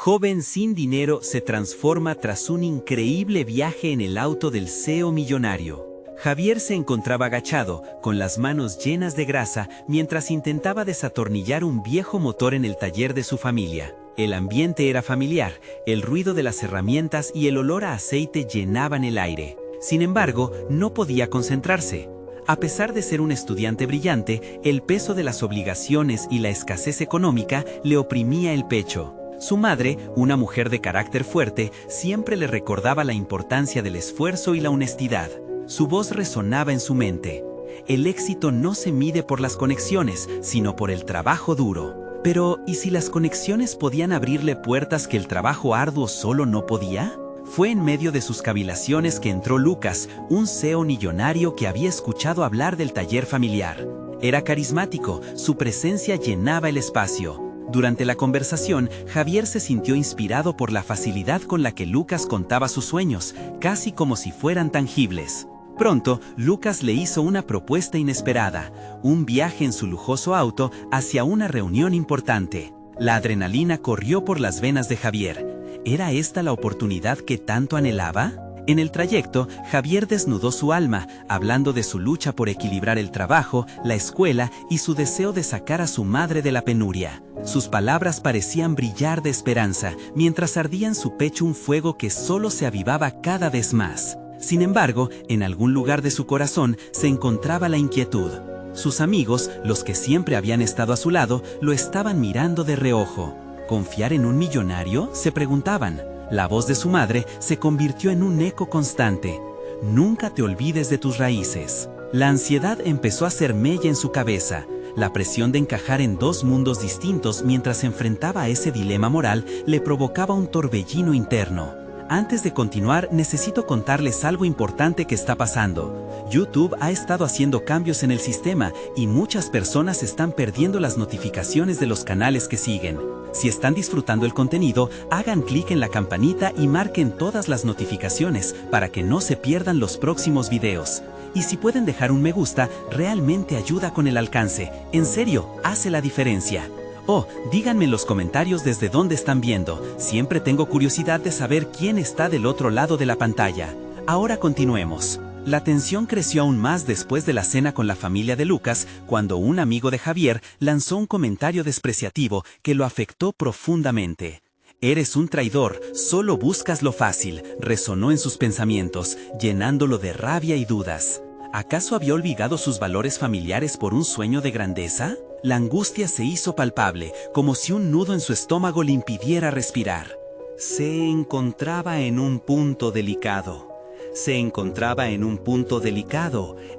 Joven sin dinero se transforma tras un increíble viaje en el auto del CEO millonario. Javier se encontraba agachado, con las manos llenas de grasa, mientras intentaba desatornillar un viejo motor en el taller de su familia. El ambiente era familiar, el ruido de las herramientas y el olor a aceite llenaban el aire. Sin embargo, no podía concentrarse. A pesar de ser un estudiante brillante, el peso de las obligaciones y la escasez económica le oprimía el pecho. Su madre, una mujer de carácter fuerte, siempre le recordaba la importancia del esfuerzo y la honestidad. Su voz resonaba en su mente. El éxito no se mide por las conexiones, sino por el trabajo duro. Pero, ¿y si las conexiones podían abrirle puertas que el trabajo arduo solo no podía? Fue en medio de sus cavilaciones que entró Lucas, un CEO millonario que había escuchado hablar del taller familiar. Era carismático, su presencia llenaba el espacio. Durante la conversación, Javier se sintió inspirado por la facilidad con la que Lucas contaba sus sueños, casi como si fueran tangibles. Pronto, Lucas le hizo una propuesta inesperada, un viaje en su lujoso auto hacia una reunión importante. La adrenalina corrió por las venas de Javier. ¿Era esta la oportunidad que tanto anhelaba? En el trayecto, Javier desnudó su alma, hablando de su lucha por equilibrar el trabajo, la escuela y su deseo de sacar a su madre de la penuria. Sus palabras parecían brillar de esperanza, mientras ardía en su pecho un fuego que solo se avivaba cada vez más. Sin embargo, en algún lugar de su corazón se encontraba la inquietud. Sus amigos, los que siempre habían estado a su lado, lo estaban mirando de reojo. ¿Confiar en un millonario?, se preguntaban. La voz de su madre se convirtió en un eco constante. Nunca te olvides de tus raíces. La ansiedad empezó a hacer mella en su cabeza. La presión de encajar en dos mundos distintos mientras enfrentaba a ese dilema moral le provocaba un torbellino interno. Antes de continuar, necesito contarles algo importante que está pasando. YouTube ha estado haciendo cambios en el sistema y muchas personas están perdiendo las notificaciones de los canales que siguen. Si están disfrutando el contenido, hagan clic en la campanita y marquen todas las notificaciones para que no se pierdan los próximos videos. Y si pueden dejar un me gusta, realmente ayuda con el alcance. En serio, hace la diferencia. Oh, díganme en los comentarios desde dónde están viendo. Siempre tengo curiosidad de saber quién está del otro lado de la pantalla. Ahora continuemos. La tensión creció aún más después de la cena con la familia de Lucas, cuando un amigo de Javier lanzó un comentario despreciativo que lo afectó profundamente. «Eres un traidor, solo buscas lo fácil», resonó en sus pensamientos, llenándolo de rabia y dudas. ¿Acaso había olvidado sus valores familiares por un sueño de grandeza? La angustia se hizo palpable, como si un nudo en su estómago le impidiera respirar. Se encontraba en un punto delicado.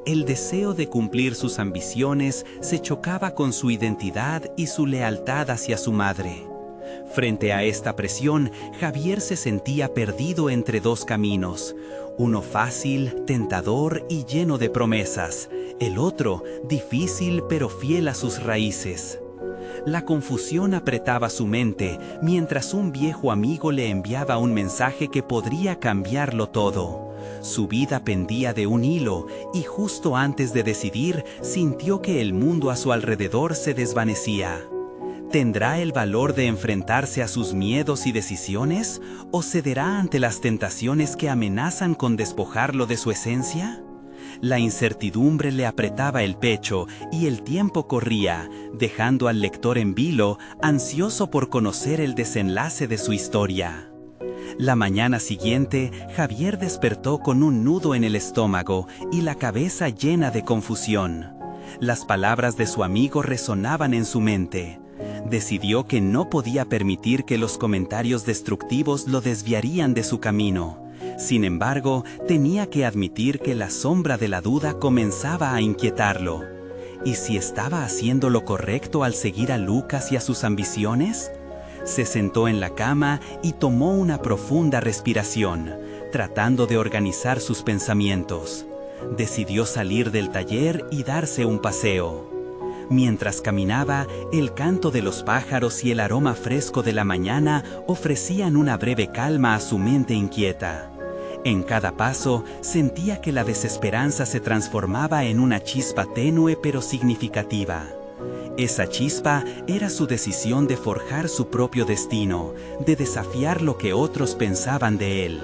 El deseo de cumplir sus ambiciones se chocaba con su identidad y su lealtad hacia su madre. Frente a esta presión, Javier se sentía perdido entre dos caminos. Uno fácil, tentador y lleno de promesas. El otro, difícil pero fiel a sus raíces. La confusión apretaba su mente, mientras un viejo amigo le enviaba un mensaje que podría cambiarlo todo. Su vida pendía de un hilo, y justo antes de decidir, sintió que el mundo a su alrededor se desvanecía. ¿Tendrá el valor de enfrentarse a sus miedos y decisiones? ¿O cederá ante las tentaciones que amenazan con despojarlo de su esencia? La incertidumbre le apretaba el pecho y el tiempo corría, dejando al lector en vilo, ansioso por conocer el desenlace de su historia. La mañana siguiente, Javier despertó con un nudo en el estómago y la cabeza llena de confusión. Las palabras de su amigo resonaban en su mente. Decidió que no podía permitir que los comentarios destructivos lo desviarían de su camino. Sin embargo, tenía que admitir que la sombra de la duda comenzaba a inquietarlo. ¿Y si estaba haciendo lo correcto al seguir a Lucas y a sus ambiciones? Se sentó en la cama y tomó una profunda respiración, tratando de organizar sus pensamientos. Decidió salir del taller y darse un paseo. Mientras caminaba, el canto de los pájaros y el aroma fresco de la mañana ofrecían una breve calma a su mente inquieta. En cada paso, sentía que la desesperanza se transformaba en una chispa tenue pero significativa. Esa chispa era su decisión de forjar su propio destino, de desafiar lo que otros pensaban de él.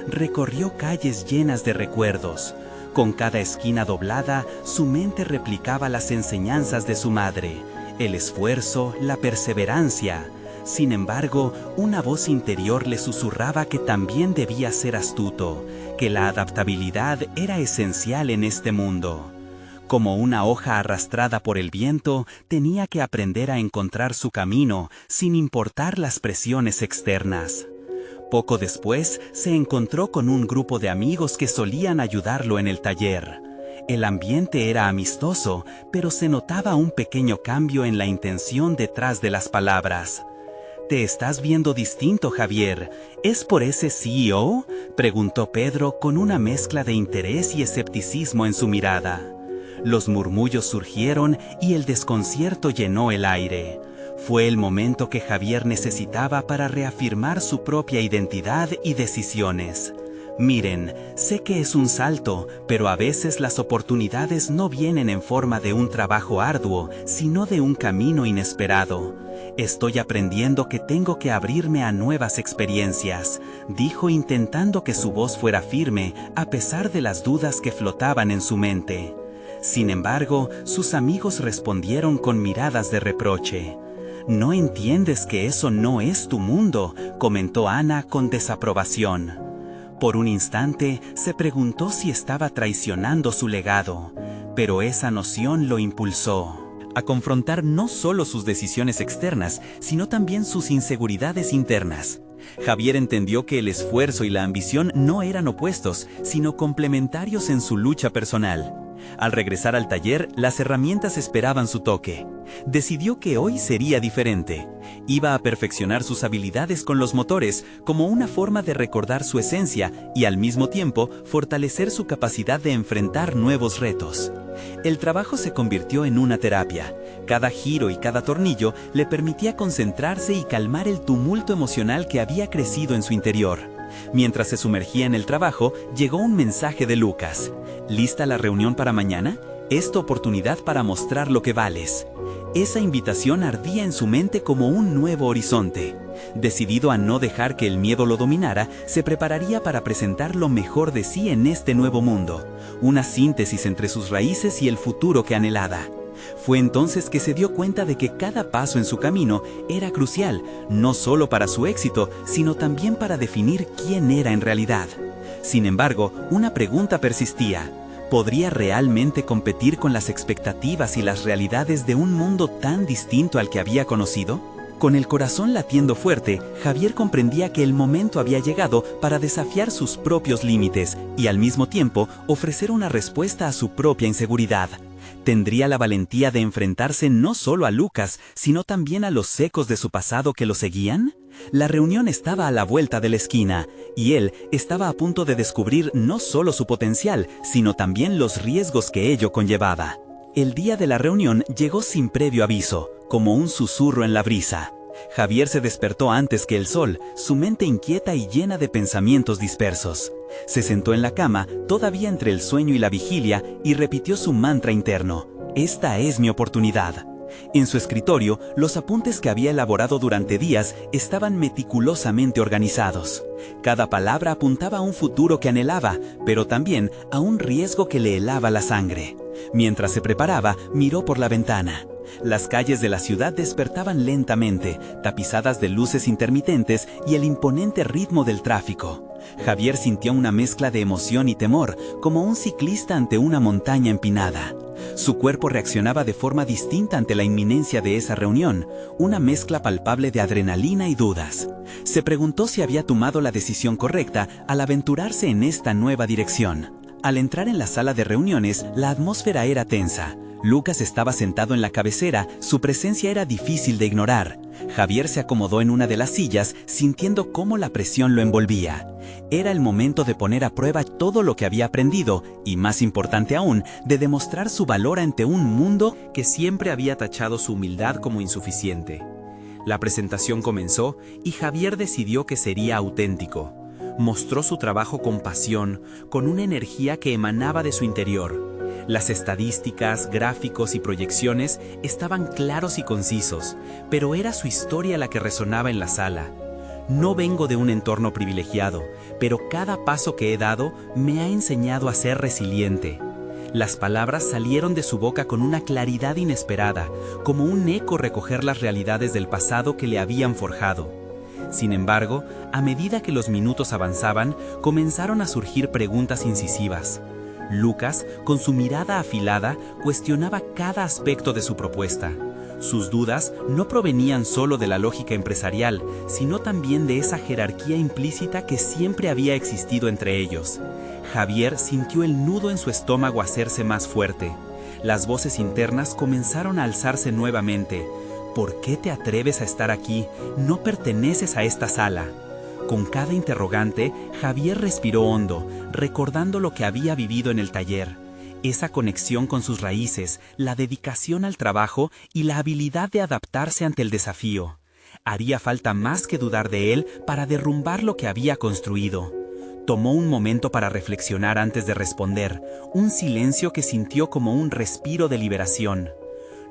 Recorrió calles llenas de recuerdos. Con cada esquina doblada, su mente replicaba las enseñanzas de su madre, el esfuerzo, la perseverancia. Sin embargo, una voz interior le susurraba que también debía ser astuto, que la adaptabilidad era esencial en este mundo. Como una hoja arrastrada por el viento, tenía que aprender a encontrar su camino, sin importar las presiones externas. Poco después, se encontró con un grupo de amigos que solían ayudarlo en el taller. El ambiente era amistoso, pero se notaba un pequeño cambio en la intención detrás de las palabras. «Te estás viendo distinto, Javier. ¿Es por ese CEO?», preguntó Pedro con una mezcla de interés y escepticismo en su mirada. Los murmullos surgieron y el desconcierto llenó el aire. Fue el momento que Javier necesitaba para reafirmar su propia identidad y decisiones. «Miren, sé que es un salto, pero a veces las oportunidades no vienen en forma de un trabajo arduo, sino de un camino inesperado. Estoy aprendiendo que tengo que abrirme a nuevas experiencias», dijo intentando que su voz fuera firme, a pesar de las dudas que flotaban en su mente. Sin embargo, sus amigos respondieron con miradas de reproche. «¿No entiendes que eso no es tu mundo?», comentó Ana con desaprobación. Por un instante, se preguntó si estaba traicionando su legado, pero esa noción lo impulsó a confrontar no solo sus decisiones externas, sino también sus inseguridades internas. Javier entendió que el esfuerzo y la ambición no eran opuestos, sino complementarios en su lucha personal. Al regresar al taller, las herramientas esperaban su toque. Decidió que hoy sería diferente. Iba a perfeccionar sus habilidades con los motores como una forma de recordar su esencia y al mismo tiempo fortalecer su capacidad de enfrentar nuevos retos. El trabajo se convirtió en una terapia. Cada giro y cada tornillo le permitía concentrarse y calmar el tumulto emocional que había crecido en su interior. Mientras se sumergía en el trabajo, llegó un mensaje de Lucas. «¿Lista la reunión para mañana? Es tu oportunidad para mostrar lo que vales». Esa invitación ardía en su mente como un nuevo horizonte. Decidido a no dejar que el miedo lo dominara, se prepararía para presentar lo mejor de sí en este nuevo mundo, una síntesis entre sus raíces y el futuro que anhelaba. Fue entonces que se dio cuenta de que cada paso en su camino era crucial, no solo para su éxito, sino también para definir quién era en realidad. Sin embargo, una pregunta persistía. ¿Podría realmente competir con las expectativas y las realidades de un mundo tan distinto al que había conocido? Con el corazón latiendo fuerte, Javier comprendía que el momento había llegado para desafiar sus propios límites y al mismo tiempo ofrecer una respuesta a su propia inseguridad. ¿Tendría la valentía de enfrentarse no solo a Lucas, sino también a los ecos de su pasado que lo seguían? La reunión estaba a la vuelta de la esquina, y él estaba a punto de descubrir no solo su potencial, sino también los riesgos que ello conllevaba. El día de la reunión llegó sin previo aviso, como un susurro en la brisa. Javier se despertó antes que el sol, su mente inquieta y llena de pensamientos dispersos. Se sentó en la cama, todavía entre el sueño y la vigilia, y repitió su mantra interno: «Esta es mi oportunidad». En su escritorio, los apuntes que había elaborado durante días estaban meticulosamente organizados. Cada palabra apuntaba a un futuro que anhelaba, pero también a un riesgo que le helaba la sangre. Mientras se preparaba, miró por la ventana. Las calles de la ciudad despertaban lentamente, tapizadas de luces intermitentes y el imponente ritmo del tráfico. Javier sintió una mezcla de emoción y temor, como un ciclista ante una montaña empinada. Su cuerpo reaccionaba de forma distinta ante la inminencia de esa reunión, una mezcla palpable de adrenalina y dudas. Se preguntó si había tomado la decisión correcta al aventurarse en esta nueva dirección. Al entrar en la sala de reuniones, la atmósfera era tensa. Lucas estaba sentado en la cabecera, su presencia era difícil de ignorar. Javier se acomodó en una de las sillas, sintiendo cómo la presión lo envolvía. Era el momento de poner a prueba todo lo que había aprendido, y más importante aún, de demostrar su valor ante un mundo que siempre había tachado su humildad como insuficiente. La presentación comenzó y Javier decidió que sería auténtico. Mostró su trabajo con pasión, con una energía que emanaba de su interior. Las estadísticas, gráficos y proyecciones estaban claros y concisos, pero era su historia la que resonaba en la sala. No vengo de un entorno privilegiado, pero cada paso que he dado me ha enseñado a ser resiliente. Las palabras salieron de su boca con una claridad inesperada, como un eco recoger las realidades del pasado que le habían forjado. Sin embargo, a medida que los minutos avanzaban, comenzaron a surgir preguntas incisivas. Lucas, con su mirada afilada, cuestionaba cada aspecto de su propuesta. Sus dudas no provenían solo de la lógica empresarial, sino también de esa jerarquía implícita que siempre había existido entre ellos. Javier sintió el nudo en su estómago hacerse más fuerte. Las voces internas comenzaron a alzarse nuevamente. ¿Por qué te atreves a estar aquí? No perteneces a esta sala. Con cada interrogante, Javier respiró hondo, recordando lo que había vivido en el taller. Esa conexión con sus raíces, la dedicación al trabajo y la habilidad de adaptarse ante el desafío. Haría falta más que dudar de él para derrumbar lo que había construido. Tomó un momento para reflexionar antes de responder, un silencio que sintió como un respiro de liberación.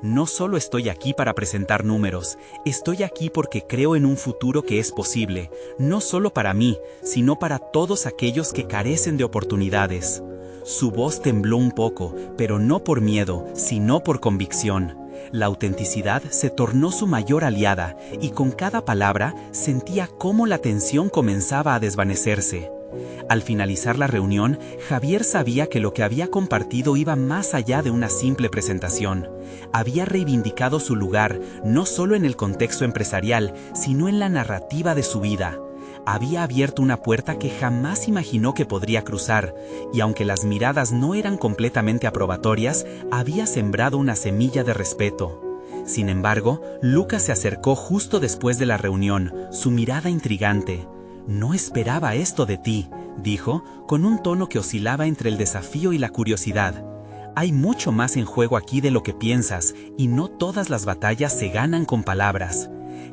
No solo estoy aquí para presentar números, estoy aquí porque creo en un futuro que es posible, no solo para mí, sino para todos aquellos que carecen de oportunidades. Su voz tembló un poco, pero no por miedo, sino por convicción. La autenticidad se tornó su mayor aliada, y con cada palabra sentía cómo la tensión comenzaba a desvanecerse. Al finalizar la reunión, Javier sabía que lo que había compartido iba más allá de una simple presentación. Había reivindicado su lugar, no solo en el contexto empresarial, sino en la narrativa de su vida. Había abierto una puerta que jamás imaginó que podría cruzar, y aunque las miradas no eran completamente aprobatorias, había sembrado una semilla de respeto. Sin embargo, Lucas se acercó justo después de la reunión, su mirada intrigante. «No esperaba esto de ti», dijo, con un tono que oscilaba entre el desafío y la curiosidad. «Hay mucho más en juego aquí de lo que piensas, y no todas las batallas se ganan con palabras».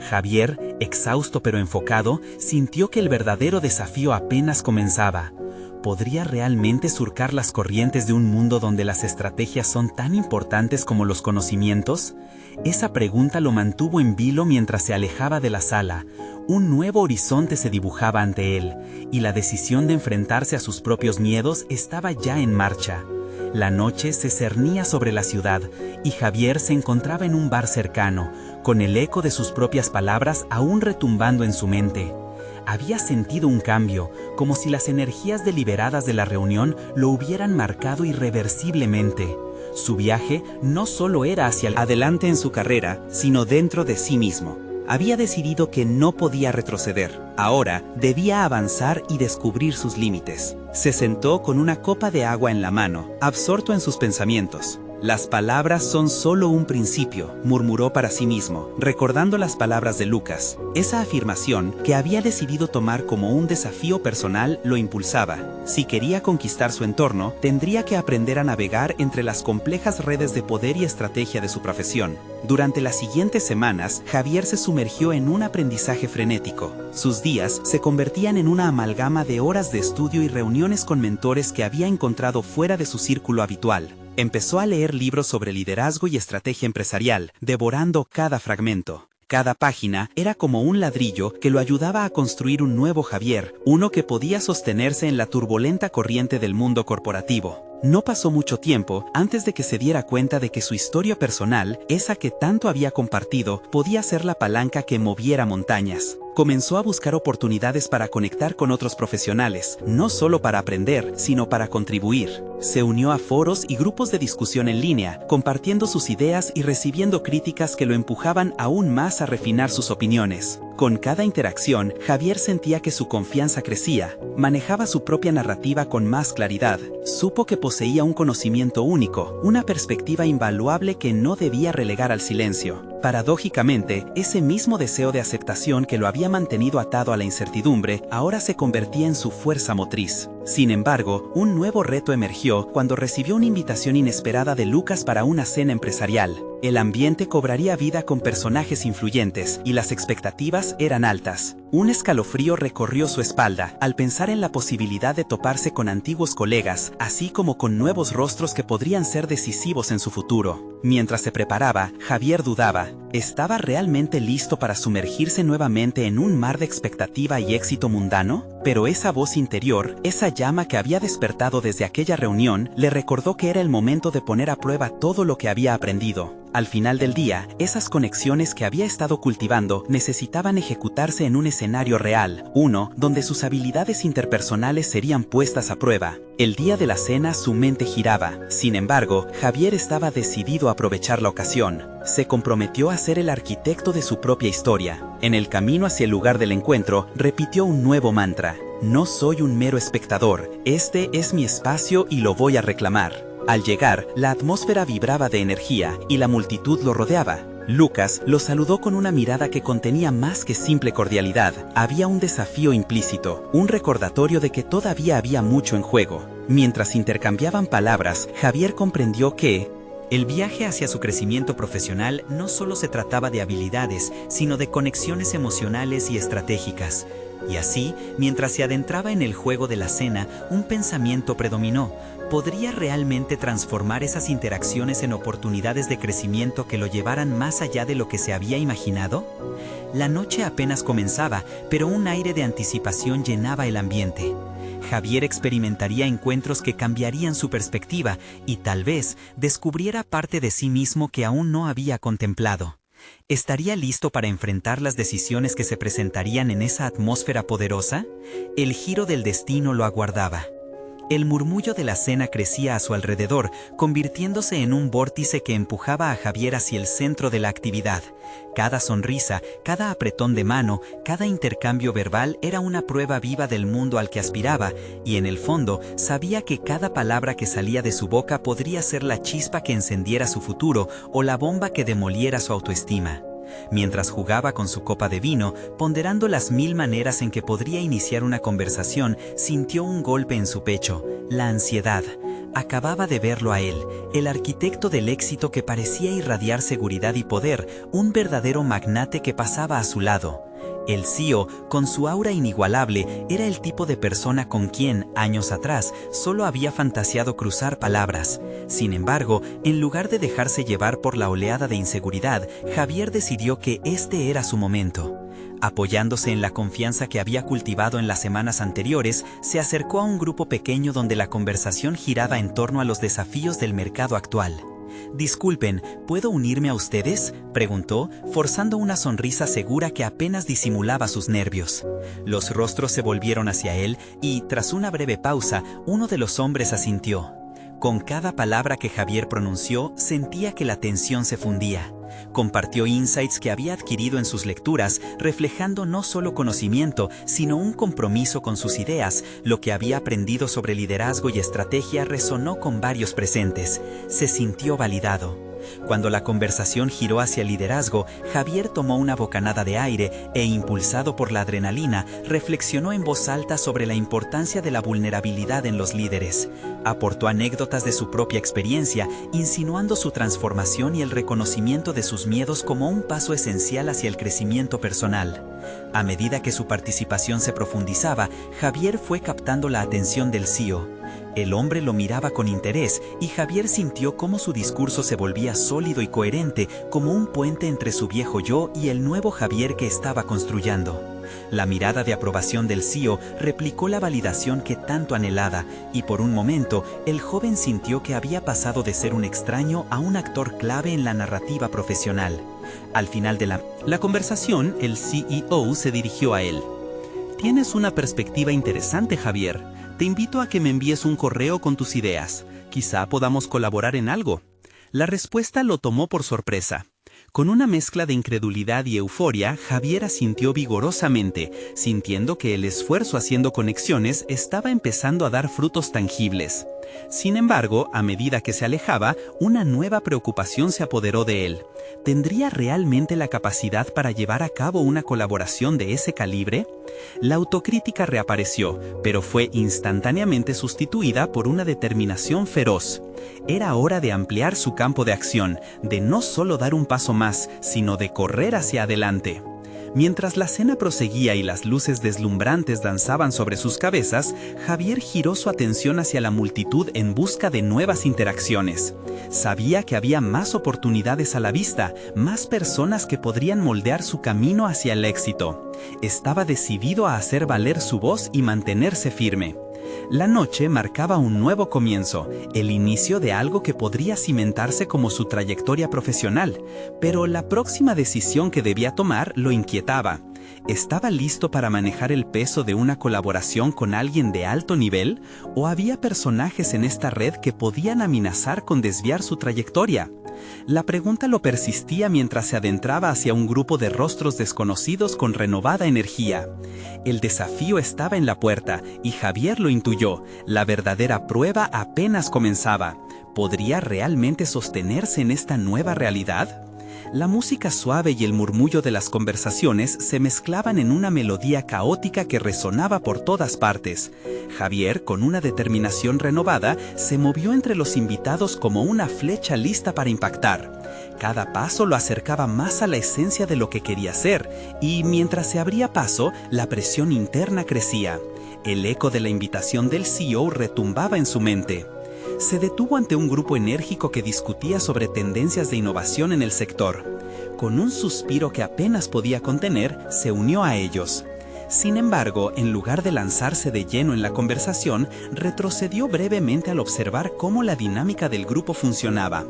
Javier, exhausto pero enfocado, sintió que el verdadero desafío apenas comenzaba. ¿Podría realmente surcar las corrientes de un mundo donde las estrategias son tan importantes como los conocimientos? Esa pregunta lo mantuvo en vilo mientras se alejaba de la sala. Un nuevo horizonte se dibujaba ante él, y la decisión de enfrentarse a sus propios miedos estaba ya en marcha. La noche se cernía sobre la ciudad, y Javier se encontraba en un bar cercano, con el eco de sus propias palabras aún retumbando en su mente. Había sentido un cambio, como si las energías deliberadas de la reunión lo hubieran marcado irreversiblemente. Su viaje no solo era hacia adelante en su carrera, sino dentro de sí mismo. Había decidido que no podía retroceder. Ahora debía avanzar y descubrir sus límites. Se sentó con una copa de agua en la mano, absorto en sus pensamientos. «Las palabras son solo un principio», murmuró para sí mismo, recordando las palabras de Lucas. Esa afirmación, que había decidido tomar como un desafío personal, lo impulsaba. Si quería conquistar su entorno, tendría que aprender a navegar entre las complejas redes de poder y estrategia de su profesión. Durante las siguientes semanas, Javier se sumergió en un aprendizaje frenético. Sus días se convertían en una amalgama de horas de estudio y reuniones con mentores que había encontrado fuera de su círculo habitual. Empezó a leer libros sobre liderazgo y estrategia empresarial, devorando cada fragmento. Cada página era como un ladrillo que lo ayudaba a construir un nuevo Javier, uno que podía sostenerse en la turbulenta corriente del mundo corporativo. No pasó mucho tiempo antes de que se diera cuenta de que su historia personal, esa que tanto había compartido, podía ser la palanca que moviera montañas. Comenzó a buscar oportunidades para conectar con otros profesionales, no solo para aprender, sino para contribuir. Se unió a foros y grupos de discusión en línea, compartiendo sus ideas y recibiendo críticas que lo empujaban aún más a refinar sus opiniones. Con cada interacción, Javier sentía que su confianza crecía, manejaba su propia narrativa con más claridad, supo que poseía un conocimiento único, una perspectiva invaluable que no debía relegar al silencio. Paradójicamente, ese mismo deseo de aceptación que lo había mantenido atado a la incertidumbre, ahora se convertía en su fuerza motriz. Sin embargo, un nuevo reto emergió cuando recibió una invitación inesperada de Lucas para una cena empresarial. El ambiente cobraría vida con personajes influyentes, y las expectativas eran altas. Un escalofrío recorrió su espalda al pensar en la posibilidad de toparse con antiguos colegas, así como con nuevos rostros que podrían ser decisivos en su futuro. Mientras se preparaba, Javier dudaba. ¿Estaba realmente listo para sumergirse nuevamente en un mar de expectativa y éxito mundano? Pero esa voz interior, esa llama que había despertado desde aquella reunión, le recordó que era el momento de poner a prueba todo lo que había aprendido. Al final del día, esas conexiones que había estado cultivando necesitaban ejecutarse en un escenario real, uno donde sus habilidades interpersonales serían puestas a prueba. El día de la cena su mente giraba. Sin embargo, Javier estaba decidido a aprovechar la ocasión. Se comprometió a ser el arquitecto de su propia historia. En el camino hacia el lugar del encuentro, repitió un nuevo mantra: no soy un mero espectador, este es mi espacio y lo voy a reclamar. Al llegar, la atmósfera vibraba de energía y la multitud lo rodeaba. Lucas lo saludó con una mirada que contenía más que simple cordialidad. Había un desafío implícito, un recordatorio de que todavía había mucho en juego. Mientras intercambiaban palabras, Javier comprendió que el viaje hacia su crecimiento profesional no solo se trataba de habilidades, sino de conexiones emocionales y estratégicas. Y así, mientras se adentraba en el juego de la cena, un pensamiento predominó: ¿podría realmente transformar esas interacciones en oportunidades de crecimiento que lo llevaran más allá de lo que se había imaginado? La noche apenas comenzaba, pero un aire de anticipación llenaba el ambiente. Javier experimentaría encuentros que cambiarían su perspectiva y tal vez descubriera parte de sí mismo que aún no había contemplado. ¿Estaría listo para enfrentar las decisiones que se presentarían en esa atmósfera poderosa? El giro del destino lo aguardaba. El murmullo de la cena crecía a su alrededor, convirtiéndose en un vórtice que empujaba a Javier hacia el centro de la actividad. Cada sonrisa, cada apretón de mano, cada intercambio verbal era una prueba viva del mundo al que aspiraba, y en el fondo sabía que cada palabra que salía de su boca podría ser la chispa que encendiera su futuro o la bomba que demoliera su autoestima. Mientras jugaba con su copa de vino, ponderando las 1000 maneras en que podría iniciar una conversación, sintió un golpe en su pecho: la ansiedad. Acababa de verlo a él, el arquitecto del éxito que parecía irradiar seguridad y poder, un verdadero magnate que pasaba a su lado. El CEO, con su aura inigualable, era el tipo de persona con quien, años atrás, solo había fantaseado cruzar palabras. Sin embargo, en lugar de dejarse llevar por la oleada de inseguridad, Javier decidió que este era su momento. Apoyándose en la confianza que había cultivado en las semanas anteriores, se acercó a un grupo pequeño donde la conversación giraba en torno a los desafíos del mercado actual. «Disculpen, ¿puedo unirme a ustedes?», preguntó, forzando una sonrisa segura que apenas disimulaba sus nervios. Los rostros se volvieron hacia él y, tras una breve pausa, uno de los hombres asintió. Con cada palabra que Javier pronunció, sentía que la tensión se fundía. Compartió insights que había adquirido en sus lecturas, reflejando no solo conocimiento, sino un compromiso con sus ideas. Lo que había aprendido sobre liderazgo y estrategia resonó con varios presentes. Se sintió validado. Cuando la conversación giró hacia el liderazgo, Javier tomó una bocanada de aire e, impulsado por la adrenalina, reflexionó en voz alta sobre la importancia de la vulnerabilidad en los líderes. Aportó anécdotas de su propia experiencia, insinuando su transformación y el reconocimiento de sus miedos como un paso esencial hacia el crecimiento personal. A medida que su participación se profundizaba, Javier fue captando la atención del CEO. El hombre lo miraba con interés y Javier sintió cómo su discurso se volvía sólido y coherente, como un puente entre su viejo yo y el nuevo Javier que estaba construyendo. La mirada de aprobación del CEO replicó la validación que tanto anhelaba, y por un momento el joven sintió que había pasado de ser un extraño a un actor clave en la narrativa profesional. Al final de la conversación, el CEO se dirigió a él. «Tienes una perspectiva interesante, Javier. Te invito a que me envíes un correo con tus ideas. Quizá podamos colaborar en algo». La respuesta lo tomó por sorpresa. Con una mezcla de incredulidad y euforia, Javier asintió vigorosamente, sintiendo que el esfuerzo haciendo conexiones estaba empezando a dar frutos tangibles. Sin embargo, a medida que se alejaba, una nueva preocupación se apoderó de él. ¿Tendría realmente la capacidad para llevar a cabo una colaboración de ese calibre? La autocrítica reapareció, pero fue instantáneamente sustituida por una determinación feroz. Era hora de ampliar su campo de acción, de no solo dar un paso más, sino de correr hacia adelante. Mientras la cena proseguía y las luces deslumbrantes danzaban sobre sus cabezas, Javier giró su atención hacia la multitud en busca de nuevas interacciones. Sabía que había más oportunidades a la vista, más personas que podrían moldear su camino hacia el éxito. Estaba decidido a hacer valer su voz y mantenerse firme. La noche marcaba un nuevo comienzo, el inicio de algo que podría cimentarse como su trayectoria profesional, pero la próxima decisión que debía tomar lo inquietaba. ¿Estaba listo para manejar el peso de una colaboración con alguien de alto nivel? ¿O había personajes en esta red que podían amenazar con desviar su trayectoria? La pregunta lo persistía mientras se adentraba hacia un grupo de rostros desconocidos con renovada energía. El desafío estaba en la puerta, y Javier lo intuyó. La verdadera prueba apenas comenzaba. ¿Podría realmente sostenerse en esta nueva realidad? La música suave y el murmullo de las conversaciones se mezclaban en una melodía caótica que resonaba por todas partes. Javier, con una determinación renovada, se movió entre los invitados como una flecha lista para impactar. Cada paso lo acercaba más a la esencia de lo que quería ser, y mientras se abría paso, la presión interna crecía. El eco de la invitación del CEO retumbaba en su mente. Se detuvo ante un grupo enérgico que discutía sobre tendencias de innovación en el sector. Con un suspiro que apenas podía contener, se unió a ellos. Sin embargo, en lugar de lanzarse de lleno en la conversación, retrocedió brevemente al observar cómo la dinámica del grupo funcionaba.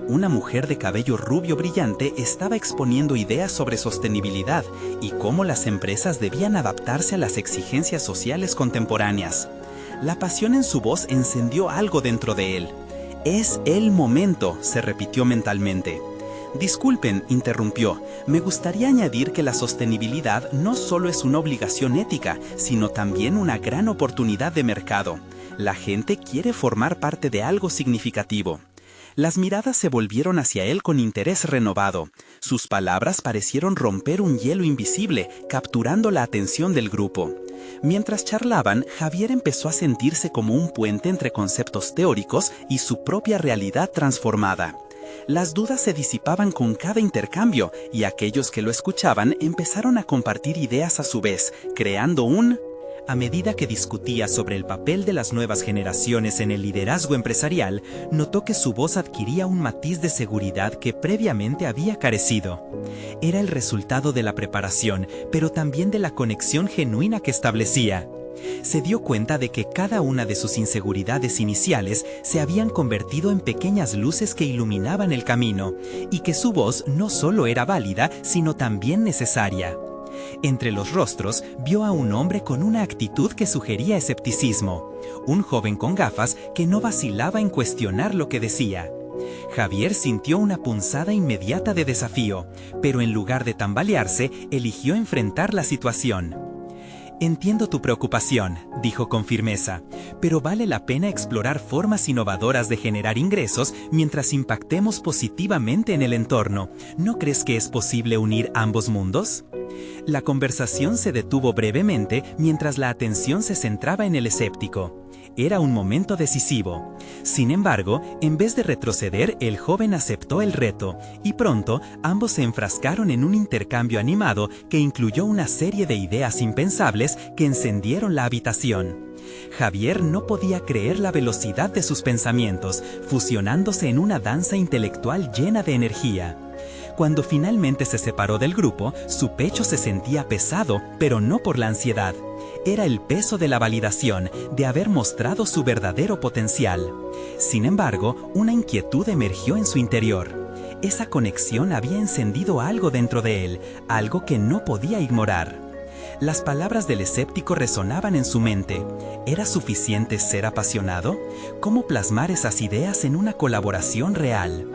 Una mujer de cabello rubio brillante estaba exponiendo ideas sobre sostenibilidad y cómo las empresas debían adaptarse a las exigencias sociales contemporáneas. La pasión en su voz encendió algo dentro de él. «Es el momento», se repitió mentalmente. «Disculpen», interrumpió, «me gustaría añadir que la sostenibilidad no solo es una obligación ética, sino también una gran oportunidad de mercado. La gente quiere formar parte de algo significativo». Las miradas se volvieron hacia él con interés renovado. Sus palabras parecieron romper un hielo invisible, capturando la atención del grupo. Mientras charlaban, Javier empezó a sentirse como un puente entre conceptos teóricos y su propia realidad transformada. Las dudas se disipaban con cada intercambio, y aquellos que lo escuchaban empezaron a compartir ideas a su vez, creando un... A medida que discutía sobre el papel de las nuevas generaciones en el liderazgo empresarial, notó que su voz adquiría un matiz de seguridad que previamente había carecido. Era el resultado de la preparación, pero también de la conexión genuina que establecía. Se dio cuenta de que cada una de sus inseguridades iniciales se habían convertido en pequeñas luces que iluminaban el camino, y que su voz no solo era válida, sino también necesaria. Entre los rostros, vio a un hombre con una actitud que sugería escepticismo, un joven con gafas que no vacilaba en cuestionar lo que decía. Javier sintió una punzada inmediata de desafío, pero en lugar de tambalearse, eligió enfrentar la situación. «Entiendo tu preocupación», dijo con firmeza, «pero vale la pena explorar formas innovadoras de generar ingresos mientras impactemos positivamente en el entorno. ¿No crees que es posible unir ambos mundos?». La conversación se detuvo brevemente mientras la atención se centraba en el escéptico. Era un momento decisivo. Sin embargo, en vez de retroceder, el joven aceptó el reto, y pronto ambos se enfrascaron en un intercambio animado que incluyó una serie de ideas impensables que encendieron la habitación. Javier no podía creer la velocidad de sus pensamientos, fusionándose en una danza intelectual llena de energía. Cuando finalmente se separó del grupo, su pecho se sentía pesado, pero no por la ansiedad. Era el peso de la validación, de haber mostrado su verdadero potencial. Sin embargo, una inquietud emergió en su interior. Esa conexión había encendido algo dentro de él, algo que no podía ignorar. Las palabras del escéptico resonaban en su mente. ¿Era suficiente ser apasionado? ¿Cómo plasmar esas ideas en una colaboración real?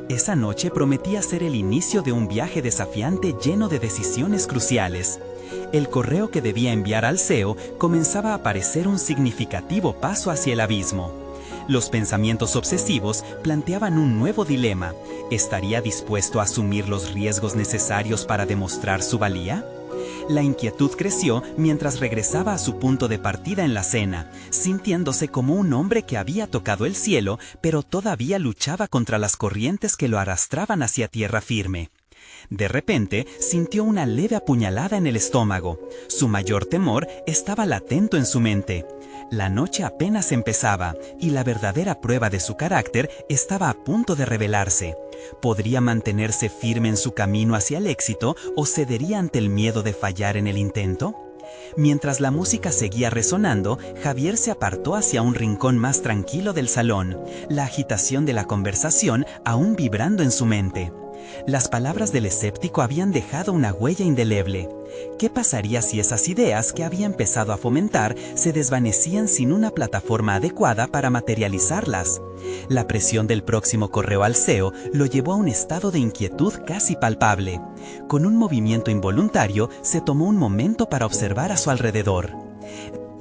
Esa noche prometía ser el inicio de un viaje desafiante lleno de decisiones cruciales. El correo que debía enviar al CEO comenzaba a parecer un significativo paso hacia el abismo. Los pensamientos obsesivos planteaban un nuevo dilema. ¿Estaría dispuesto a asumir los riesgos necesarios para demostrar su valía? La inquietud creció mientras regresaba a su punto de partida en la cena, sintiéndose como un hombre que había tocado el cielo, pero todavía luchaba contra las corrientes que lo arrastraban hacia tierra firme. De repente, sintió una leve apuñalada en el estómago. Su mayor temor estaba latente en su mente. La noche apenas empezaba, y la verdadera prueba de su carácter estaba a punto de revelarse. ¿Podría mantenerse firme en su camino hacia el éxito o cedería ante el miedo de fallar en el intento? Mientras la música seguía resonando, Javier se apartó hacia un rincón más tranquilo del salón, la agitación de la conversación aún vibrando en su mente. Las palabras del escéptico habían dejado una huella indeleble. ¿Qué pasaría si esas ideas que había empezado a fomentar se desvanecían sin una plataforma adecuada para materializarlas? La presión del próximo correo al CEO lo llevó a un estado de inquietud casi palpable. Con un movimiento involuntario, se tomó un momento para observar a su alrededor.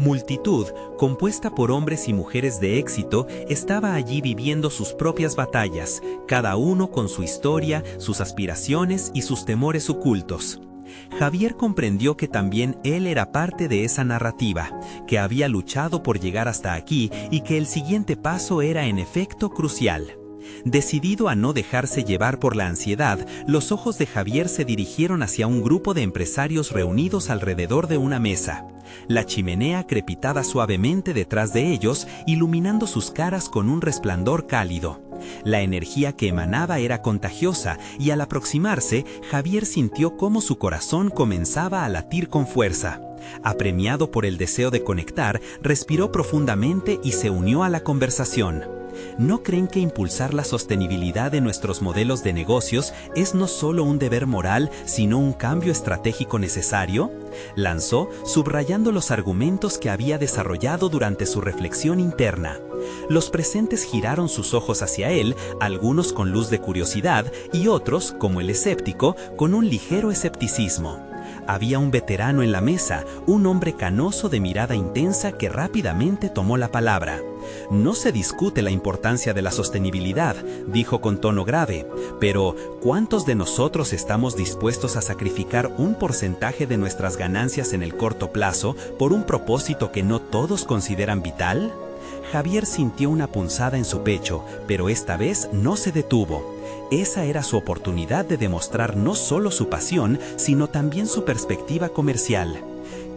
Multitud, compuesta por hombres y mujeres de éxito, estaba allí viviendo sus propias batallas, cada uno con su historia, sus aspiraciones y sus temores ocultos. Javier comprendió que también él era parte de esa narrativa, que había luchado por llegar hasta aquí y que el siguiente paso era en efecto crucial. Decidido a no dejarse llevar por la ansiedad, los ojos de Javier se dirigieron hacia un grupo de empresarios reunidos alrededor de una mesa. La chimenea crepitaba suavemente detrás de ellos, iluminando sus caras con un resplandor cálido. La energía que emanaba era contagiosa y al aproximarse, Javier sintió cómo su corazón comenzaba a latir con fuerza. Apremiado por el deseo de conectar, respiró profundamente y se unió a la conversación. ¿No creen que impulsar la sostenibilidad de nuestros modelos de negocios es no solo un deber moral, sino un cambio estratégico necesario? Lanzó, subrayando los argumentos que había desarrollado durante su reflexión interna. Los presentes giraron sus ojos hacia él, algunos con luz de curiosidad y otros, como el escéptico, con un ligero escepticismo. Había un veterano en la mesa, un hombre canoso de mirada intensa que rápidamente tomó la palabra. No se discute la importancia de la sostenibilidad, dijo con tono grave, pero ¿cuántos de nosotros estamos dispuestos a sacrificar un porcentaje de nuestras ganancias en el corto plazo por un propósito que no todos consideran vital? Javier sintió una punzada en su pecho, pero esta vez no se detuvo. Esa era su oportunidad de demostrar no solo su pasión, sino también su perspectiva comercial.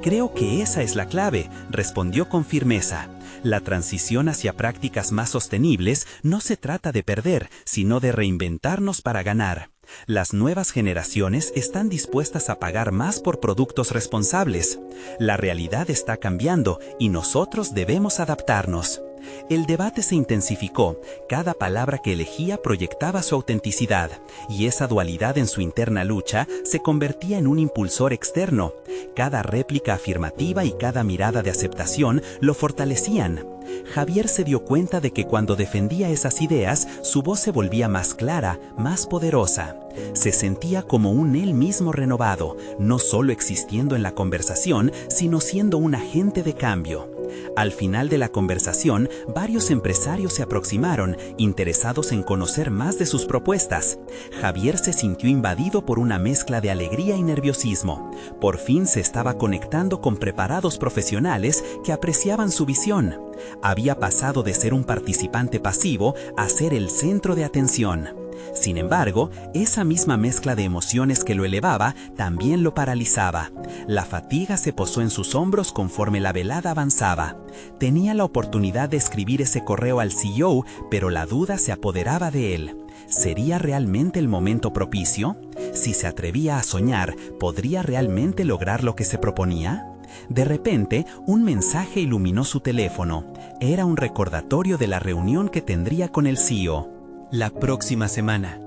Creo que esa es la clave, respondió con firmeza. La transición hacia prácticas más sostenibles no se trata de perder, sino de reinventarnos para ganar. Las nuevas generaciones están dispuestas a pagar más por productos responsables. La realidad está cambiando y nosotros debemos adaptarnos. El debate se intensificó, cada palabra que elegía proyectaba su autenticidad, y esa dualidad en su interna lucha se convertía en un impulsor externo. Cada réplica afirmativa y cada mirada de aceptación lo fortalecían. Javier se dio cuenta de que cuando defendía esas ideas, su voz se volvía más clara, más poderosa. Se sentía como un él mismo renovado, no solo existiendo en la conversación, sino siendo un agente de cambio. Al final de la conversación, varios empresarios se aproximaron, interesados en conocer más de sus propuestas. Javier se sintió invadido por una mezcla de alegría y nerviosismo. Por fin se estaba conectando con preparados profesionales que apreciaban su visión. Había pasado de ser un participante pasivo a ser el centro de atención. Sin embargo, esa misma mezcla de emociones que lo elevaba también lo paralizaba. La fatiga se posó en sus hombros conforme la velada avanzaba. Tenía la oportunidad de escribir ese correo al CEO, pero la duda se apoderaba de él. ¿Sería realmente el momento propicio? Si se atrevía a soñar, ¿podría realmente lograr lo que se proponía? De repente, un mensaje iluminó su teléfono. Era un recordatorio de la reunión que tendría con el CEO. La próxima semana.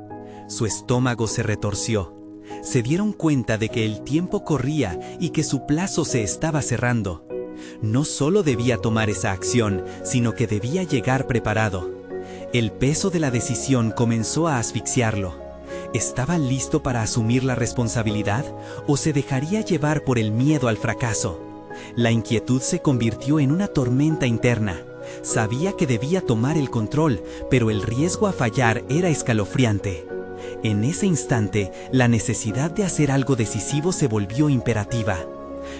Su estómago se retorció. Se dieron cuenta de que el tiempo corría y que su plazo se estaba cerrando. No solo debía tomar esa acción, sino que debía llegar preparado. El peso de la decisión comenzó a asfixiarlo. ¿Estaba listo para asumir la responsabilidad o se dejaría llevar por el miedo al fracaso? La inquietud se convirtió en una tormenta interna. Sabía que debía tomar el control, pero el riesgo a fallar era escalofriante. En ese instante, la necesidad de hacer algo decisivo se volvió imperativa.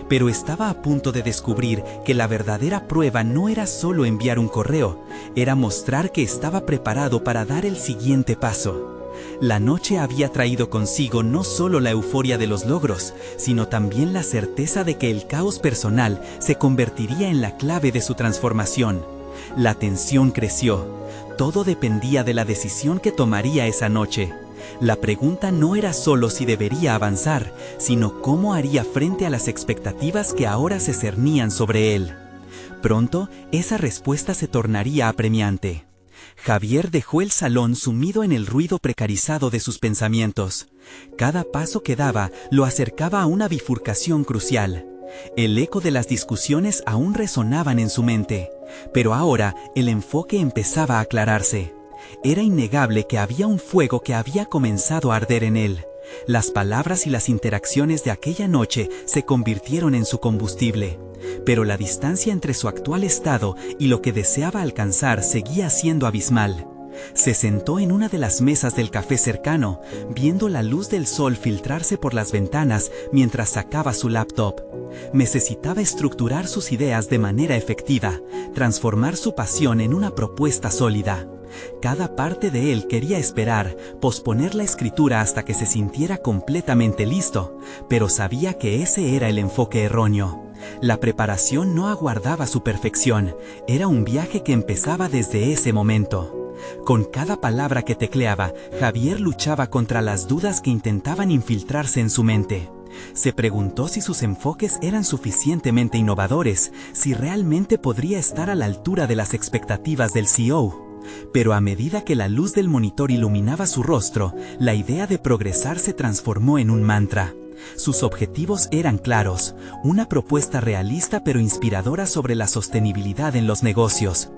Pero estaba a punto de descubrir que la verdadera prueba no era solo enviar un correo, era mostrar que estaba preparado para dar el siguiente paso. La noche había traído consigo no solo la euforia de los logros, sino también la certeza de que el caos personal se convertiría en la clave de su transformación. La tensión creció. Todo dependía de la decisión que tomaría esa noche. La pregunta no era solo si debería avanzar, sino cómo haría frente a las expectativas que ahora se cernían sobre él. Pronto, esa respuesta se tornaría apremiante. Javier dejó el salón sumido en el ruido precarizado de sus pensamientos. Cada paso que daba lo acercaba a una bifurcación crucial. El eco de las discusiones aún resonaban en su mente, pero ahora el enfoque empezaba a aclararse. Era innegable que había un fuego que había comenzado a arder en él. Las palabras y las interacciones de aquella noche se convirtieron en su combustible, pero la distancia entre su actual estado y lo que deseaba alcanzar seguía siendo abismal. Se sentó en una de las mesas del café cercano, viendo la luz del sol filtrarse por las ventanas mientras sacaba su laptop. Necesitaba estructurar sus ideas de manera efectiva, transformar su pasión en una propuesta sólida. Cada parte de él quería esperar, posponer la escritura hasta que se sintiera completamente listo, pero sabía que ese era el enfoque erróneo. La preparación no aguardaba su perfección, era un viaje que empezaba desde ese momento. Con cada palabra que tecleaba, Javier luchaba contra las dudas que intentaban infiltrarse en su mente. Se preguntó si sus enfoques eran suficientemente innovadores, si realmente podría estar a la altura de las expectativas del CEO. Pero a medida que la luz del monitor iluminaba su rostro, la idea de progresar se transformó en un mantra. Sus objetivos eran claros, una propuesta realista pero inspiradora sobre la sostenibilidad en los negocios.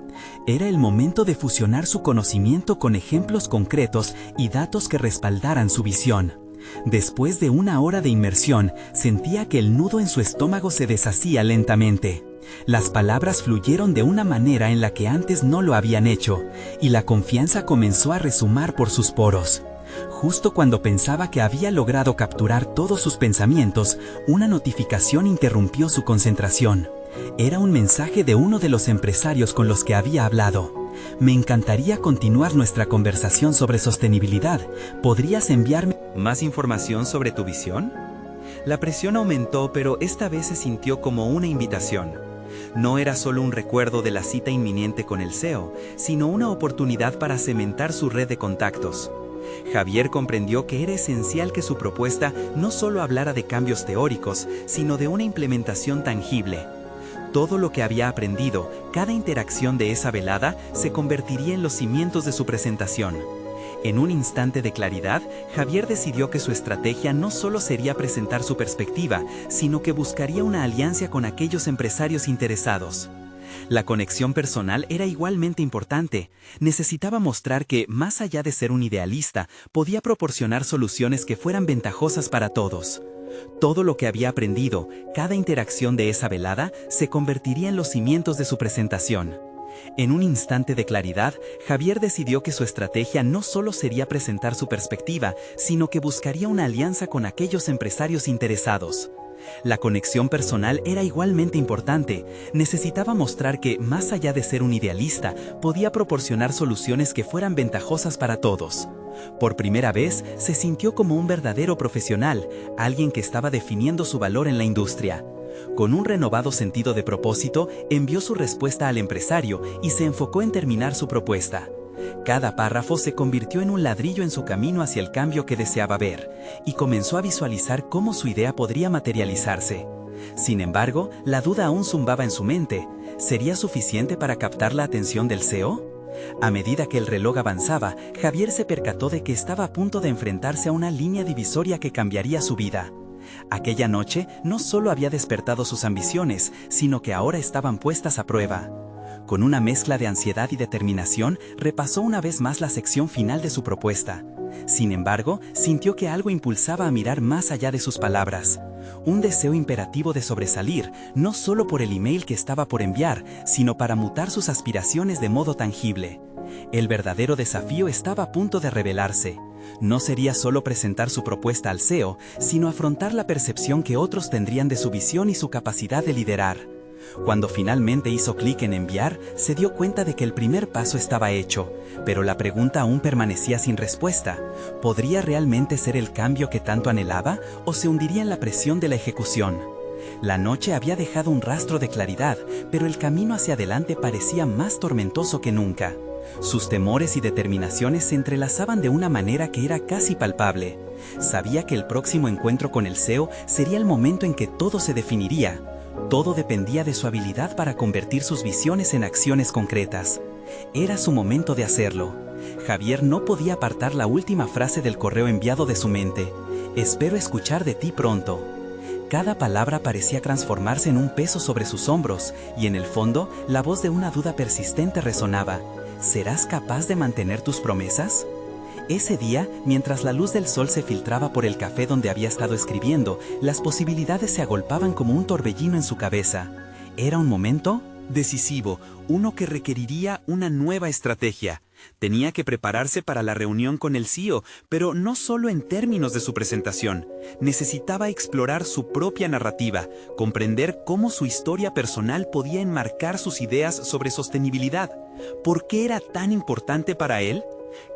Era el momento de fusionar su conocimiento con ejemplos concretos y datos que respaldaran su visión. Después de una hora de inmersión, sentía que el nudo en su estómago se deshacía lentamente. Las palabras fluyeron de una manera en la que antes no lo habían hecho, y la confianza comenzó a resumar por sus poros. Justo cuando pensaba que había logrado capturar todos sus pensamientos, una notificación interrumpió su concentración. Era un mensaje de uno de los empresarios con los que había hablado. Me encantaría continuar nuestra conversación sobre sostenibilidad. ¿Podrías enviarme más información sobre tu visión? La presión aumentó, pero esta vez se sintió como una invitación. No era solo un recuerdo de la cita inminente con el CEO, sino una oportunidad para cementar su red de contactos. Javier comprendió que era esencial que su propuesta no solo hablara de cambios teóricos, sino de una implementación tangible. Todo lo que había aprendido, cada interacción de esa velada, se convertiría en los cimientos de su presentación. En un instante de claridad, Javier decidió que su estrategia no solo sería presentar su perspectiva, sino que buscaría una alianza con aquellos empresarios interesados. La conexión personal era igualmente importante. Necesitaba mostrar que, más allá de ser un idealista, podía proporcionar soluciones que fueran ventajosas para todos. Todo lo que había aprendido, cada interacción de esa velada, se convertiría en los cimientos de su presentación. En un instante de claridad, Javier decidió que su estrategia no solo sería presentar su perspectiva, sino que buscaría una alianza con aquellos empresarios interesados. La conexión personal era igualmente importante. Necesitaba mostrar que, más allá de ser un idealista, podía proporcionar soluciones que fueran ventajosas para todos. Por primera vez, se sintió como un verdadero profesional, alguien que estaba definiendo su valor en la industria. Con un renovado sentido de propósito, envió su respuesta al empresario y se enfocó en terminar su propuesta. Cada párrafo se convirtió en un ladrillo en su camino hacia el cambio que deseaba ver, y comenzó a visualizar cómo su idea podría materializarse. Sin embargo, la duda aún zumbaba en su mente. ¿Sería suficiente para captar la atención del CEO? A medida que el reloj avanzaba, Javier se percató de que estaba a punto de enfrentarse a una línea divisoria que cambiaría su vida. Aquella noche no solo había despertado sus ambiciones, sino que ahora estaban puestas a prueba. Con una mezcla de ansiedad y determinación, repasó una vez más la sección final de su propuesta. Sin embargo, sintió que algo impulsaba a mirar más allá de sus palabras. Un deseo imperativo de sobresalir, no solo por el email que estaba por enviar, sino para mutar sus aspiraciones de modo tangible. El verdadero desafío estaba a punto de revelarse. No sería solo presentar su propuesta al CEO, sino afrontar la percepción que otros tendrían de su visión y su capacidad de liderar. Cuando finalmente hizo clic en enviar, se dio cuenta de que el primer paso estaba hecho, pero la pregunta aún permanecía sin respuesta. ¿Podría realmente ser el cambio que tanto anhelaba o se hundiría en la presión de la ejecución? La noche había dejado un rastro de claridad, pero el camino hacia adelante parecía más tormentoso que nunca. Sus temores y determinaciones se entrelazaban de una manera que era casi palpable. Sabía que el próximo encuentro con el CEO sería el momento en que todo se definiría. Todo dependía de su habilidad para convertir sus visiones en acciones concretas. Era su momento de hacerlo. Javier no podía apartar la última frase del correo enviado de su mente. Espero escuchar de ti pronto. Cada palabra parecía transformarse en un peso sobre sus hombros, y en el fondo, la voz de una duda persistente resonaba. ¿Serás capaz de mantener tus promesas? Ese día, mientras la luz del sol se filtraba por el café donde había estado escribiendo, las posibilidades se agolpaban como un torbellino en su cabeza. Era un momento decisivo, uno que requeriría una nueva estrategia. Tenía que prepararse para la reunión con el CEO, pero no solo en términos de su presentación. Necesitaba explorar su propia narrativa, comprender cómo su historia personal podía enmarcar sus ideas sobre sostenibilidad. ¿Por qué era tan importante para él?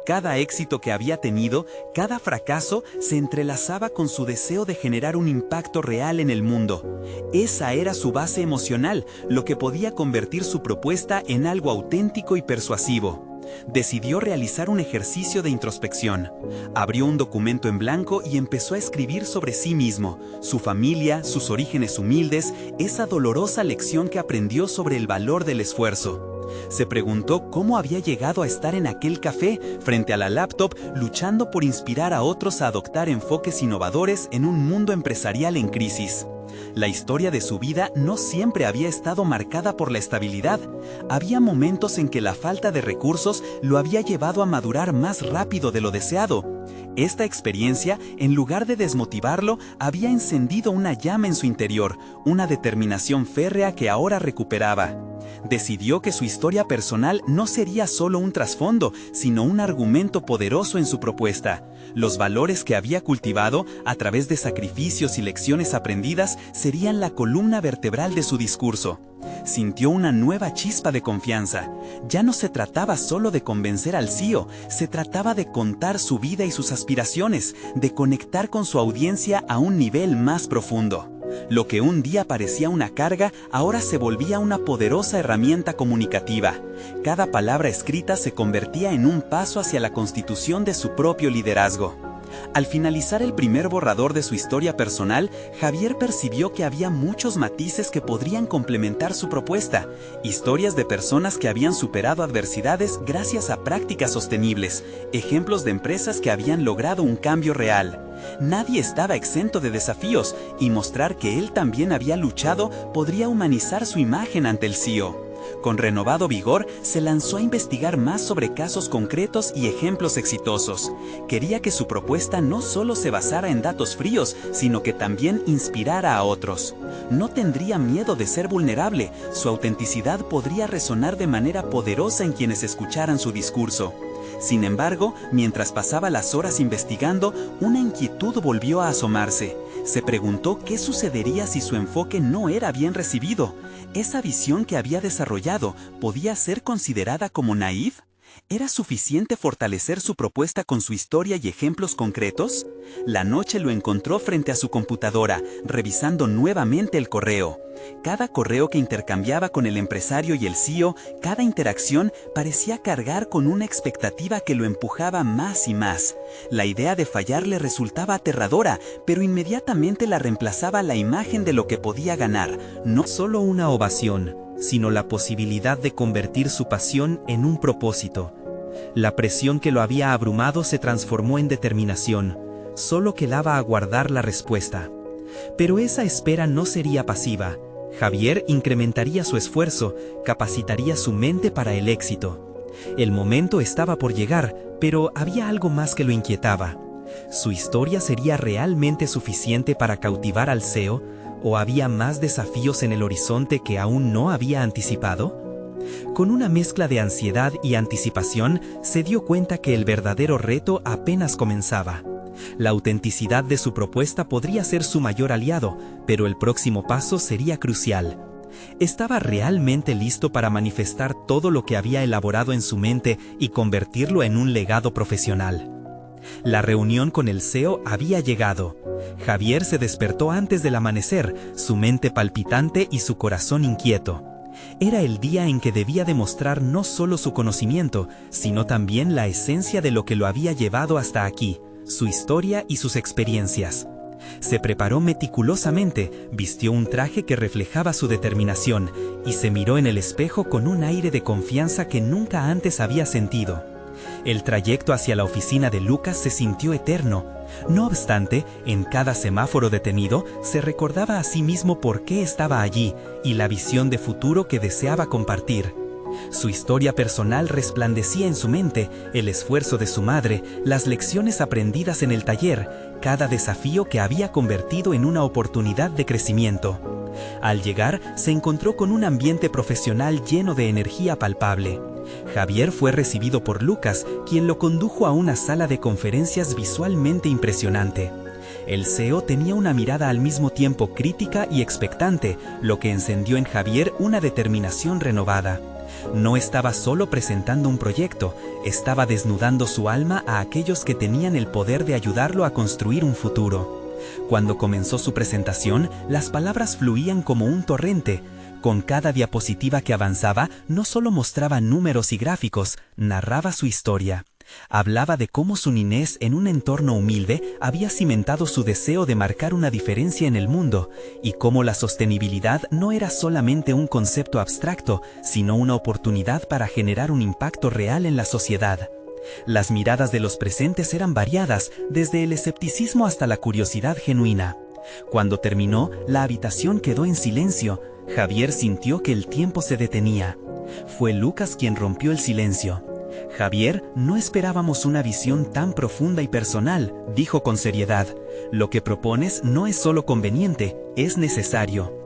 Cada éxito que había tenido, cada fracaso, se entrelazaba con su deseo de generar un impacto real en el mundo. Esa era su base emocional, lo que podía convertir su propuesta en algo auténtico y persuasivo. Decidió realizar un ejercicio de introspección. Abrió un documento en blanco y empezó a escribir sobre sí mismo, su familia, sus orígenes humildes, esa dolorosa lección que aprendió sobre el valor del esfuerzo. Se preguntó cómo había llegado a estar en aquel café, frente a la laptop, luchando por inspirar a otros a adoptar enfoques innovadores en un mundo empresarial en crisis. La historia de su vida no siempre había estado marcada por la estabilidad. Había momentos en que la falta de recursos lo había llevado a madurar más rápido de lo deseado. Esta experiencia, en lugar de desmotivarlo, había encendido una llama en su interior, una determinación férrea que ahora recuperaba. Decidió que su historia personal no sería solo un trasfondo, sino un argumento poderoso en su propuesta. Los valores que había cultivado, a través de sacrificios y lecciones aprendidas, serían la columna vertebral de su discurso. Sintió una nueva chispa de confianza. Ya no se trataba solo de convencer al CEO, se trataba de contar su vida y sus aspiraciones, de conectar con su audiencia a un nivel más profundo. Lo que un día parecía una carga, ahora se volvía una poderosa herramienta comunicativa. Cada palabra escrita se convertía en un paso hacia la constitución de su propio liderazgo. Al finalizar el primer borrador de su historia personal, Javier percibió que había muchos matices que podrían complementar su propuesta. Historias de personas que habían superado adversidades gracias a prácticas sostenibles, ejemplos de empresas que habían logrado un cambio real. Nadie estaba exento de desafíos, y mostrar que él también había luchado podría humanizar su imagen ante el CEO. Con renovado vigor, se lanzó a investigar más sobre casos concretos y ejemplos exitosos. Quería que su propuesta no solo se basara en datos fríos, sino que también inspirara a otros. No tendría miedo de ser vulnerable, su autenticidad podría resonar de manera poderosa en quienes escucharan su discurso. Sin embargo, mientras pasaba las horas investigando, una inquietud volvió a asomarse. Se preguntó qué sucedería si su enfoque no era bien recibido. ¿Esa visión que había desarrollado podía ser considerada como naif? ¿Era suficiente fortalecer su propuesta con su historia y ejemplos concretos? La noche lo encontró frente a su computadora, revisando nuevamente el correo. Cada correo que intercambiaba con el empresario y el CEO, cada interacción parecía cargar con una expectativa que lo empujaba más y más. La idea de fallar le resultaba aterradora, pero inmediatamente la reemplazaba la imagen de lo que podía ganar. No solo una ovación, sino la posibilidad de convertir su pasión en un propósito. La presión que lo había abrumado se transformó en determinación. Solo quedaba aguardar la respuesta. Pero esa espera no sería pasiva. Javier incrementaría su esfuerzo, capacitaría su mente para el éxito. El momento estaba por llegar, pero había algo más que lo inquietaba. ¿Su historia sería realmente suficiente para cautivar al CEO? ¿O había más desafíos en el horizonte que aún no había anticipado? Con una mezcla de ansiedad y anticipación, se dio cuenta que el verdadero reto apenas comenzaba. La autenticidad de su propuesta podría ser su mayor aliado, pero el próximo paso sería crucial. Estaba realmente listo para manifestar todo lo que había elaborado en su mente y convertirlo en un legado profesional. La reunión con el CEO había llegado. Javier se despertó antes del amanecer, su mente palpitante y su corazón inquieto. Era el día en que debía demostrar no solo su conocimiento, sino también la esencia de lo que lo había llevado hasta aquí, su historia y sus experiencias. Se preparó meticulosamente, vistió un traje que reflejaba su determinación y se miró en el espejo con un aire de confianza que nunca antes había sentido. El trayecto hacia la oficina de Lucas se sintió eterno. No obstante, en cada semáforo detenido, se recordaba a sí mismo por qué estaba allí y la visión de futuro que deseaba compartir. Su historia personal resplandecía en su mente, el esfuerzo de su madre, las lecciones aprendidas en el taller, cada desafío que había convertido en una oportunidad de crecimiento. Al llegar, se encontró con un ambiente profesional lleno de energía palpable. Javier fue recibido por Lucas, quien lo condujo a una sala de conferencias visualmente impresionante. El CEO tenía una mirada al mismo tiempo crítica y expectante, lo que encendió en Javier una determinación renovada. No estaba solo presentando un proyecto, estaba desnudando su alma a aquellos que tenían el poder de ayudarlo a construir un futuro. Cuando comenzó su presentación, las palabras fluían como un torrente. Con cada diapositiva que avanzaba, no solo mostraba números y gráficos, narraba su historia. Hablaba de cómo su niñez en un entorno humilde había cimentado su deseo de marcar una diferencia en el mundo, y cómo la sostenibilidad no era solamente un concepto abstracto, sino una oportunidad para generar un impacto real en la sociedad. Las miradas de los presentes eran variadas, desde el escepticismo hasta la curiosidad genuina. Cuando terminó, la habitación quedó en silencio. Javier sintió que el tiempo se detenía. Fue Lucas quien rompió el silencio. Javier, no esperábamos una visión tan profunda y personal, dijo con seriedad. Lo que propones no es solo conveniente, es necesario.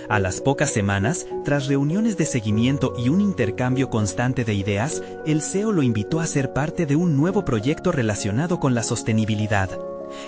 A las pocas semanas, tras reuniones de seguimiento y un intercambio constante de ideas, el CEO lo invitó a ser parte de un nuevo proyecto relacionado con la sostenibilidad.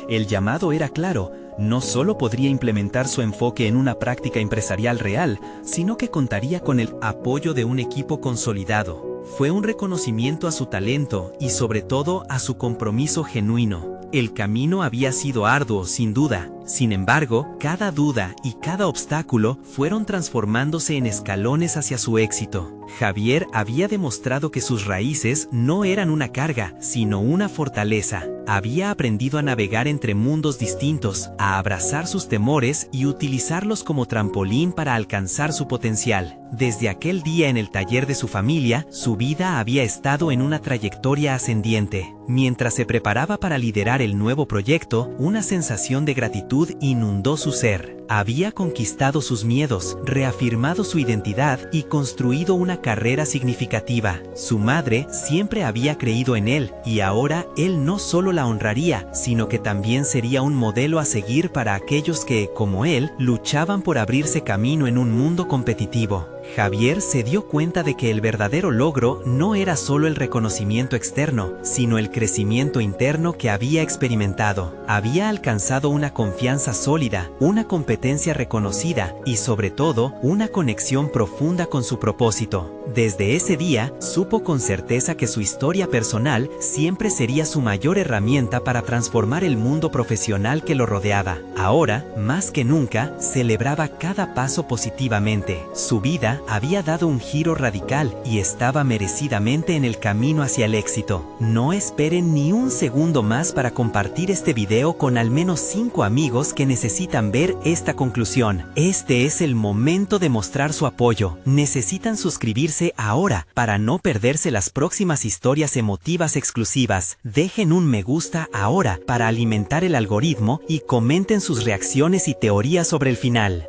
El llamado era claro, no solo podría implementar su enfoque en una práctica empresarial real, sino que contaría con el apoyo de un equipo consolidado. Fue un reconocimiento a su talento y sobre todo a su compromiso genuino. El camino había sido arduo, sin duda. Sin embargo, cada duda y cada obstáculo fueron transformándose en escalones hacia su éxito. Javier había demostrado que sus raíces no eran una carga, sino una fortaleza. Había aprendido a navegar entre mundos distintos, a abrazar sus temores y utilizarlos como trampolín para alcanzar su potencial. Desde aquel día en el taller de su familia, su vida había estado en una trayectoria ascendiente. Mientras se preparaba para liderar el nuevo proyecto, una sensación de gratitud inundó su ser. Había conquistado sus miedos, reafirmado su identidad y construido una carrera significativa. Su madre siempre había creído en él, y ahora él no solo la honraría, sino que también sería un modelo a seguir para aquellos que, como él, luchaban por abrirse camino en un mundo competitivo. Javier se dio cuenta de que el verdadero logro no era solo el reconocimiento externo, sino el crecimiento interno que había experimentado. Había alcanzado una confianza sólida, una competencia reconocida y, sobre todo, una conexión profunda con su propósito. Desde ese día, supo con certeza que su historia personal siempre sería su mayor herramienta para transformar el mundo profesional que lo rodeaba. Ahora, más que nunca, celebraba cada paso positivamente. Su vida había dado un giro radical y estaba merecidamente en el camino hacia el éxito. No esperen ni un segundo más para compartir este video con al menos 5 amigos que necesitan ver esta conclusión. Este es el momento de mostrar su apoyo. Necesitan suscribirse ahora para no perderse las próximas historias emotivas exclusivas. Dejen un me gusta ahora para alimentar el algoritmo y comenten sus reacciones y teorías sobre el final.